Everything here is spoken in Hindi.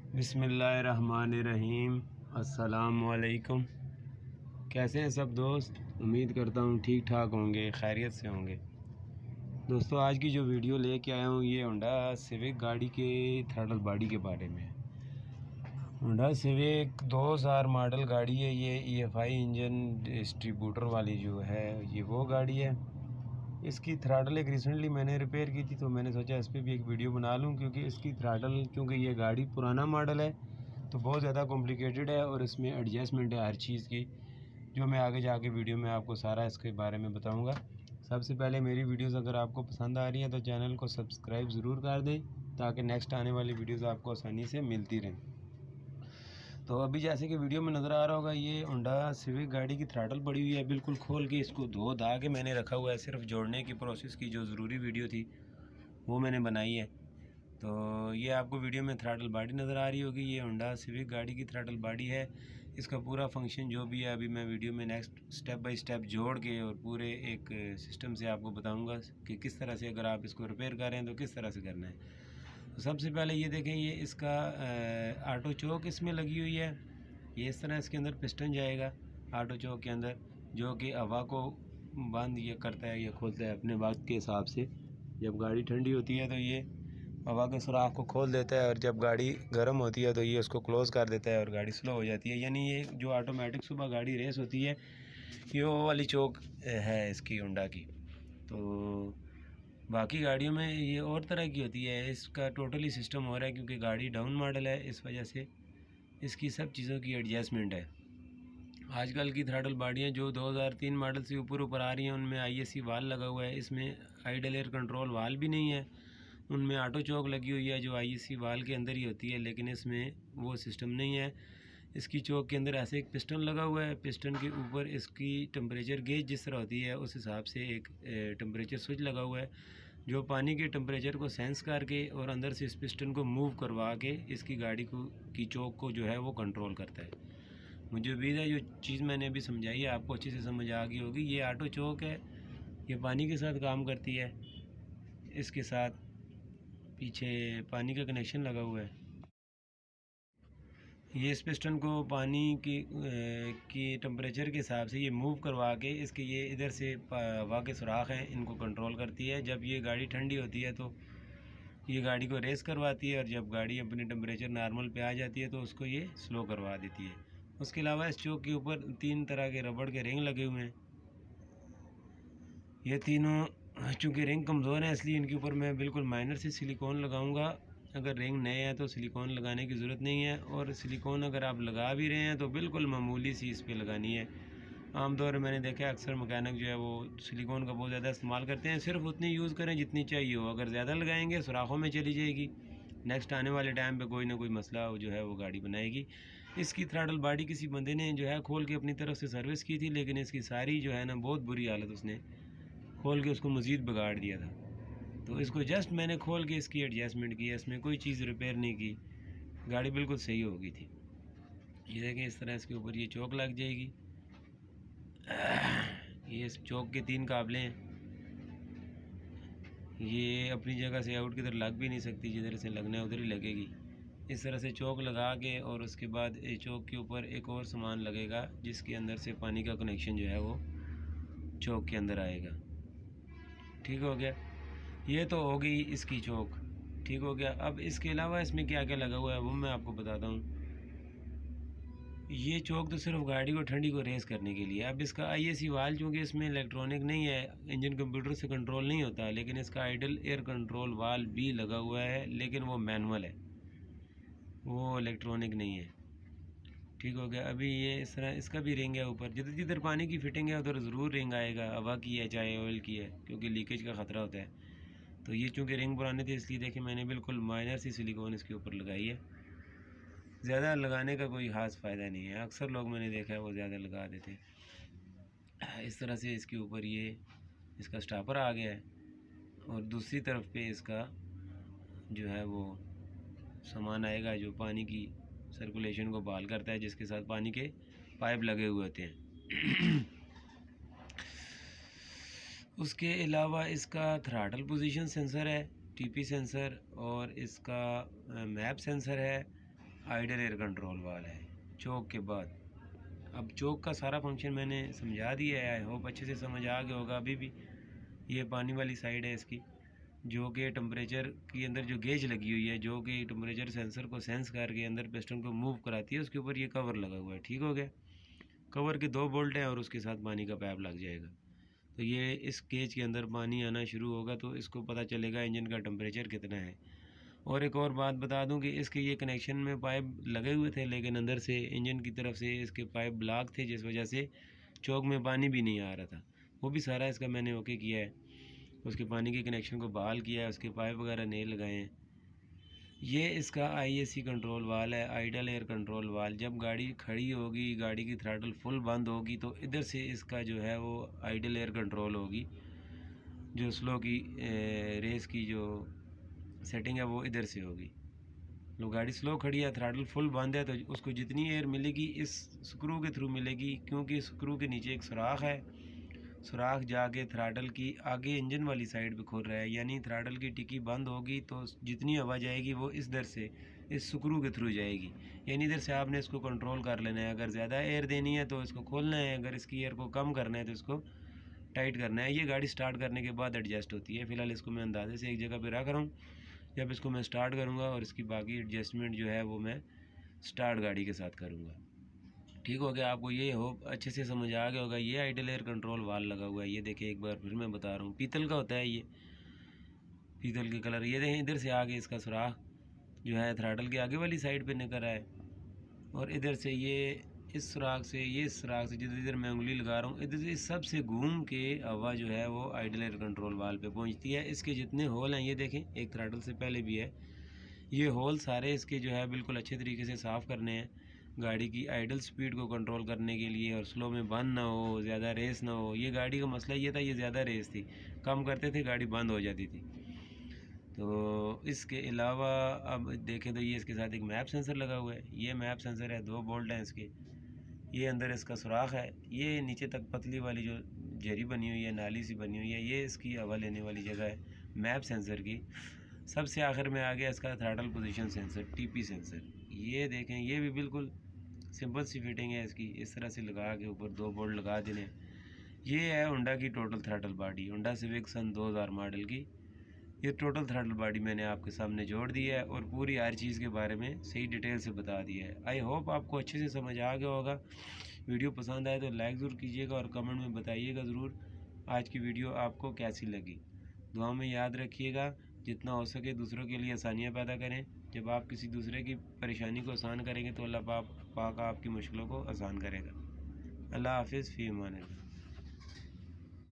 बिस्मिल्लाहिर्रहमानिर्रहीम। अस्सलामुअलैकुम। कैसे हैं सब दोस्त? उम्मीद करता हूँ ठीक ठाक होंगे, खैरियत से होंगे। दोस्तों, आज की जो वीडियो लेके आया हूँ ये होंडा सिविक गाड़ी के थ्रॉटल बॉडी के बारे में है। होंडा सिविक 2000 मॉडल गाड़ी है। ये EFI इंजन डिस्ट्रीब्यूटर वाली जो है ये वो गाड़ी है। इसकी थ्रॉटल एक रिसेंटली मैंने रिपेयर की थी, तो मैंने सोचा इस पर भी एक वीडियो बना लूं, क्योंकि इसकी थ्रॉटल, क्योंकि ये गाड़ी पुराना मॉडल है तो बहुत ज़्यादा कॉम्प्लिकेटेड है और इसमें एडजस्टमेंट है हर चीज़ की, जो मैं आगे जाके वीडियो में आपको सारा इसके बारे में बताऊंगा। सबसे पहले मेरी वीडियोस अगर आपको पसंद आ रही हैं तो चैनल को सब्सक्राइब ज़रूर कर दें, ताकि नेक्स्ट आने वाली वीडियोस आपको आसानी से मिलती रहें। तो अभी जैसे कि वीडियो में नज़र आ रहा होगा, ये होंडा सिविक गाड़ी की थ्रॉटल पड़ी हुई है। बिल्कुल खोल के इसको धो धा के मैंने रखा हुआ है। सिर्फ जोड़ने की प्रोसेस की जो ज़रूरी वीडियो थी वो मैंने बनाई है। तो ये आपको वीडियो में थ्रॉटल बॉडी नज़र आ रही होगी। ये होंडा सिविक गाड़ी की थ्रॉटल बॉडी है। इसका पूरा फंक्शन जो भी है अभी मैं वीडियो में नेक्स्ट स्टेप बाय स्टेप जोड़ के और पूरे एक सिस्टम से आपको बताऊंगा कि किस तरह से अगर आप इसको रिपेयर कर रहे हैं तो किस तरह से करना है। तो सबसे पहले ये देखें, ये इसका ऑटो चोक इसमें लगी हुई है। ये इस तरह इसके अंदर पिस्टन जाएगा ऑटो चोक के अंदर, जो कि हवा को बंद ये करता है या खोलता है अपने वक्त के हिसाब से। जब गाड़ी ठंडी होती है तो ये हवा के सुराख को खोल देता है, और जब गाड़ी गर्म होती है तो ये उसको क्लोज़ कर देता है और गाड़ी स्लो हो जाती है। यानी ये जो ऑटोमेटिक सुबह गाड़ी रेस होती है, ये वो वाली चोक है इसकी होंडा की। तो बाकी गाड़ियों में ये और तरह की होती है। इसका टोटली सिस्टम हो रहा है, क्योंकि गाड़ी डाउन मॉडल है, इस वजह से इसकी सब चीज़ों की एडजस्टमेंट है। आजकल की थ्रॉटल बॉडियाँ जो 2003 मॉडल से ऊपर आ रही हैं उनमें ISC वाल लगा हुआ है। इसमें आइडल एयर कंट्रोल वाल भी नहीं है। उनमें ऑटो चौक लगी हुई है जो ISC वाल के अंदर ही होती है, लेकिन इसमें वो सिस्टम नहीं है। इसकी चौक के अंदर ऐसे एक पिस्टन लगा हुआ है। पिस्टन के ऊपर इसकी टेम्परेचर गेज जिस तरह होती है उस हिसाब से एक टेम्परेचर स्विच लगा हुआ है, जो पानी के टेम्परेचर को सेंस करके और अंदर से इस पिस्टन को मूव करवा के इसकी गाड़ी को की चौक को जो है वो कंट्रोल करता है। मुझे उम्मीद है जो चीज़ मैंने अभी समझाई है आपको अच्छे से समझ आ गई होगी। ये ऑटो चौक है, ये पानी के साथ काम करती है। इसके साथ पीछे पानी का कनेक्शन लगा हुआ है। ये इस पिस्टन को पानी की टेम्परेचर के हिसाब से ये मूव करवा के इसके ये इधर से हवा के सुराख हैं, इनको कंट्रोल करती है। जब ये गाड़ी ठंडी होती है तो ये गाड़ी को रेस करवाती है, और जब गाड़ी अपने टेम्परेचर नॉर्मल पे आ जाती है तो उसको ये स्लो करवा देती है। उसके अलावा इस चौक के ऊपर 3 तरह के रबड़ के रिंग लगे हुए हैं। ये तीनों चूँकि रिंग कमज़ोर हैं, इसलिए इनके ऊपर मैं बिल्कुल माइनर से सिलिकॉन लगाऊंगा। अगर रिंग नए हैं तो सिलिकॉन लगाने की ज़रूरत नहीं है, और सिलिकॉन अगर आप लगा भी रहे हैं तो बिल्कुल मामूली सी इस पर लगानी है। आमतौर पर मैंने देखा है अक्सर मैकेनिक जो है वो सिलिकॉन का बहुत ज़्यादा इस्तेमाल करते हैं। सिर्फ उतनी यूज़ करें जितनी चाहिए हो। अगर ज़्यादा लगाएंगे सुराखों में चली जाएगी, नेक्स्ट आने वाले टाइम पे कोई ना कोई मसला जो है वो गाड़ी बनाएगी। इसकी थ्रॉटल बॉडी किसी बंदे ने जो है खोल के अपनी तरफ से सर्विस की थी, लेकिन इसकी सारी जो है ना बहुत बुरी हालत उसने खोल के उसको मज़ीद बिगाड़ दिया था। तो इसको जस्ट मैंने खोल के इसकी एडजस्टमेंट की है, इसमें कोई चीज़ रिपेयर नहीं की, गाड़ी बिल्कुल सही हो गई थी। ये देखें, इस तरह इसके ऊपर ये चौक लग जाएगी। ये इस चौक के 3 काबले हैं। ये अपनी जगह से आउट की तरह लग भी नहीं सकती, जिधर से लगना है उधर ही लगेगी। इस तरह से चौक लगा के, और उसके बाद ये चौक के ऊपर एक और सामान लगेगा जिसके अंदर से पानी का कनेक्शन जो है वो चौक के अंदर आएगा। ठीक हो गया, ये तो हो गई इसकी चौक। ठीक हो गया। अब इसके अलावा इसमें क्या क्या लगा हुआ है वो मैं आपको बताता हूँ। ये चौक तो सिर्फ गाड़ी को ठंडी को रेस करने के लिए। अब इसका ISC वाल चूँकि इसमें इलेक्ट्रॉनिक नहीं है, इंजन कंप्यूटर से कंट्रोल नहीं होता, लेकिन इसका आइडल एयर कंट्रोल वाल भी लगा हुआ है, लेकिन वो मैनुअल है, वो इलेक्ट्रॉनिक नहीं है। ठीक हो गया। अभी ये इस तरह इसका भी रिंग है ऊपर, जिधर जिधर पानी की फिटिंग है उधर ज़रूर रिंग आएगा, हवा की है चाहे ऑयल की है, क्योंकि लीकेज का ख़तरा होता है। तो ये चूँकि रिंग पुराने थे इसलिए देखिए मैंने बिल्कुल माइनर सी सिलिकॉन इसके ऊपर लगाई है। ज़्यादा लगाने का कोई ख़ास फ़ायदा नहीं है, अक्सर लोग मैंने देखा है वो ज़्यादा लगा देते हैं। इस तरह से इसके ऊपर ये इसका स्टॉपर आ गया है, और दूसरी तरफ पे इसका जो है वो सामान आएगा जो पानी की सर्कुलेशन को बहाल करता है, जिसके साथ पानी के पाइप लगे हुए होते हैं। उसके अलावा इसका थ्रॉटल पोजीशन सेंसर है, TP सेंसर, और इसका मैप सेंसर है, आइडल एयर कंट्रोल वाल है चौक के बाद। अब चौक का सारा फंक्शन मैंने समझा दिया है, आई होप अच्छे से समझ आ गया होगा। अभी भी ये पानी वाली साइड है इसकी, जो कि टेम्परेचर के अंदर जो गेज लगी हुई है, जो कि टेम्परेचर सेंसर को सेंस करके अंदर पिस्टन को मूव कराती है। उसके ऊपर ये कवर लगा हुआ है, ठीक हो गया। कवर के 2 बोल्ट हैं और उसके साथ पानी का पाइप लग जाएगा। तो ये इस गेज के अंदर पानी आना शुरू होगा तो इसको पता चलेगा इंजन का टेम्परेचर कितना है। और एक और बात बता दूं कि इसके ये कनेक्शन में पाइप लगे हुए थे, लेकिन अंदर से इंजन की तरफ से इसके पाइप ब्लॉक थे, जिस वजह से चौक में पानी भी नहीं आ रहा था। वो भी सारा इसका मैंने ओके किया है, उसके पानी के कनेक्शन को बहाल किया है, उसके पाइप वगैरह नहीं लगाए हैं। ये इसका आईएसी कंट्रोल वाल है, आइडल एयर कंट्रोल वाल। जब गाड़ी खड़ी होगी, गाड़ी की थ्रॉटल फुल बंद होगी तो इधर से इसका जो है वो आइडल एयर कंट्रोल होगी। जो स्लो की रेस की जो सेटिंग है वो इधर से होगी। लो गाड़ी स्लो खड़ी है, थ्रॉटल फुल बंद है, तो उसको जितनी एयर मिलेगी इस स्क्रू के थ्रू मिलेगी, क्योंकि स्क्रू के नीचे एक सुराख है। सुराख जाके थ्रॉटल की आगे इंजन वाली साइड पे खुल रहा है, यानी थ्रॉटल की टिक्की बंद होगी तो जितनी हवा जाएगी वो इस दर से इस स्क्रू के थ्रू जाएगी। यानी इधर से आपने इसको कंट्रोल कर लेना है। अगर ज़्यादा एयर देनी है तो इसको खोलना है, अगर इसकी एयर को कम करना है तो इसको टाइट करना है। ये गाड़ी स्टार्ट करने के बाद एडजस्ट होती है। फ़िलहाल इसको मैं अंदाजे से एक जगह पर रख रहा हूँ। जब इसको मैं स्टार्ट करूँगा और इसकी बाकी एडजस्टमेंट जो है वो मैं स्टार्ट गाड़ी के साथ करूँगा। ठीक हो गया। आपको ये हो अच्छे से समझ आ गया होगा। ये आइडल एयर कंट्रोल वाल लगा हुआ है, ये देखिए एक बार फिर मैं बता रहा हूँ, पीतल का होता है ये, पीतल के कलर। ये देखें इधर से आगे इसका सुराख जो है थ्रॉटल के आगे वाली साइड पे निकल रहा है, और इधर से ये इस सुराख से, ये इस सुराख से जिधर इधर मैं उंगली लगा रहा हूँ, इधर से सब से घूम के हवा जो है वो आइडल एयर कंट्रोल वाल पे पहुँचती है। इसके जितने होल हैं ये देखें, एक थ्रॉटल से पहले भी है, ये होल सारे इसके जो है बिल्कुल अच्छे तरीके से साफ़ करने हैं गाड़ी की आइडल स्पीड को कंट्रोल करने के लिए, और स्लो में बंद ना हो, ज़्यादा रेस ना हो। ये गाड़ी का मसला ये था, ये ज़्यादा रेस थी, कम करते थे गाड़ी बंद हो जाती थी। तो इसके अलावा अब देखें तो ये इसके साथ एक मैप सेंसर लगा हुआ है। ये मैप सेंसर है, 2 बोल्ट हैं इसके। ये अंदर इसका सुराख है, ये नीचे तक पतली वाली जो जरी बनी हुई है, नाली सी बनी हुई है, ये इसकी हवा लेने वाली जगह है मैप सेंसर की। सबसे आखिर में आ गया इसका throttle position sensor, TP sensor. ये देखें, ये भी बिल्कुल सिंपल सी फिटिंग है इसकी, इस तरह से लगा के ऊपर 2 बोल्ट लगा देने। ये है होंडा की total throttle body, Honda Civic सन 2000 मॉडल की। ये टोटल थ्रॉटल बॉडी मैंने आपके सामने जोड़ दी है और पूरी हर चीज़ के बारे में सही डिटेल से बता दिया है। आई होप आपको अच्छे से समझ आ गया होगा। वीडियो पसंद आए तो लाइक ज़रूर कीजिएगा और कमेंट में बताइएगा ज़रूर आज की वीडियो आपको कैसी लगी। दुआ में याद रखिएगा, जितना हो सके दूसरों के लिए आसानियाँ पैदा करें। जब आप किसी दूसरे की परेशानी को आसान करेंगे तो अल्लाह पाक आपकी मुश्किलों को आसान करेगा। अल्लाह हाफिज़, फ़ी अमान अल्लाह।